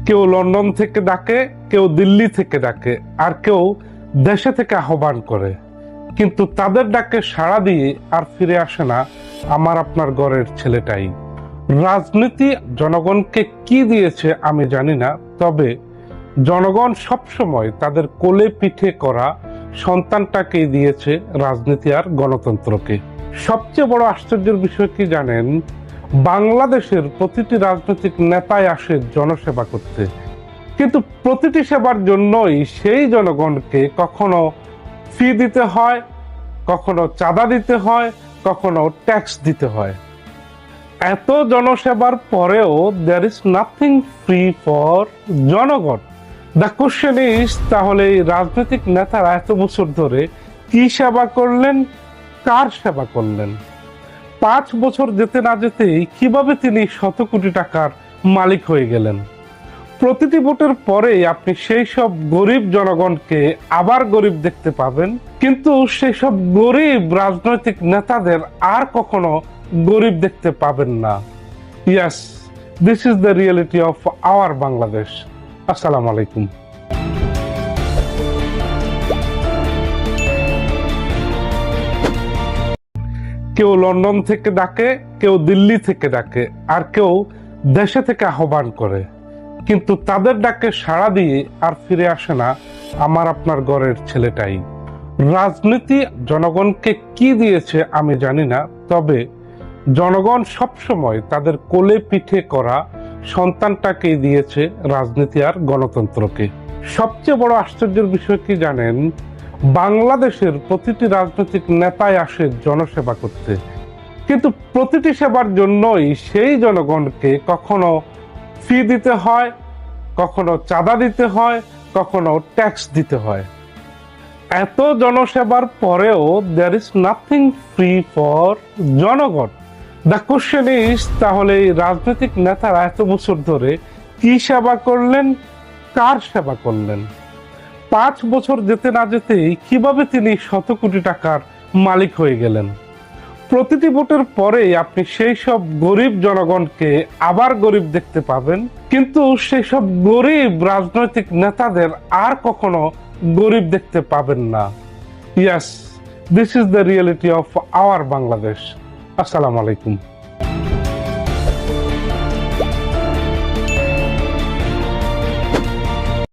কেউ লন্ডন থেকে ডাকে, কেউ দিল্লি থেকে ডাকে, আর কেউ দেশে থেকে আহ্বান করে, কিন্তু তাদের ডাকে সাড়া দিয়ে আর ফিরে আসে না আমার আপনার ঘরের ছেলেটাই। রাজনীতি জনগণকে কি দিয়েছে আমি জানি না, তবে জনগণ সবসময় তাদের কোলে পিঠে করা সন্তানটাকেই দিয়েছে রাজনীতি আর গণতন্ত্রকে। সবচেয়ে বড় আশ্চর্যের বিষয় কি জানেন? বাংলাদেশের প্রতিটি রাজনৈতিক নেতাই আসে জনসেবা করতে, কিন্তু প্রতিটি সেবার জন্যই সেই জনগণকে কখনো ফি দিতে হয়, কখনো চাঁদা দিতে হয়, কখনো ট্যাক্স দিতে হয়। এত জনসেবার পরেও there is nothing free for জনগণ। দ্য কোশ্চেন ইজ, তাহলে এই রাজনৈতিক নেতারা এত বছর ধরে কি সেবা করলেন, কার সেবা করলেন? 5 বছর যেতে না যেতেই কিভাবে তিনি শত কোটি টাকার মালিক হয়ে গেলেন? প্রতিটি ভোটের পরেই আপনি সেই সব গরিব জনগণকে আবার গরিব দেখতে পাবেন, কিন্তু সেই সব গরিব রাজনৈতিক নেতাদের আর কখনো গরিব দেখতে পাবেন না। Yes, this is the reality of our Bangladesh. আসসালামু আলাইকুম। কেউ লন্ডন থেকে ডাকে, কেউ দিল্লি থেকে ডাকে, আর কেউ দেশে থেকে আহ্বান করে, কিন্তু তাদের ডাকে সাড়া দিয়ে আর ফিরে আসে না আমার আপনার ঘরের ছেলেটাই। রাজনীতি জনগণকে কি দিয়েছে আমি জানি না, তবে জনগণ সবসময় তাদের কোলে পিঠে করা সন্তানটাকেই দিয়েছে রাজনীতি আর গণতন্ত্রকে। সবচেয়ে বড় আশ্চর্যের বিষয় কি জানেন? বাংলাদেশের প্রতিটি রাজনৈতিক নেতাই আসে জনসেবা করতে, কিন্তু প্রতিটি সেবার জন্যই সেই জনগণকে কখনো ফি দিতে হয়, কখনো চাঁদা দিতে হয়, কখনো ট্যাক্স দিতে হয়। এত জনসেবার পরেও there is nothing free for জনগণ। দ্য কোশ্চেন ইজ, তাহলে এই রাজনৈতিক নেতারা এত বছর ধরে কি সেবা করলেন, কার সেবা করলেন? 5 বছর যেতে না যেতেই কিভাবে তিনি শত কোটি টাকার মালিক হয়ে গেলেন? প্রতিটি ভোটের পরেই আপনি সেই সব গরিব জনগণকে আবার গরিব দেখতে পাবেন, কিন্তু সেই সব গরিব রাজনৈতিক নেতাদের আর কখনো গরিব দেখতে পাবেন না। Yes, this is the reality of our Bangladesh. আসসালামু আলাইকুম।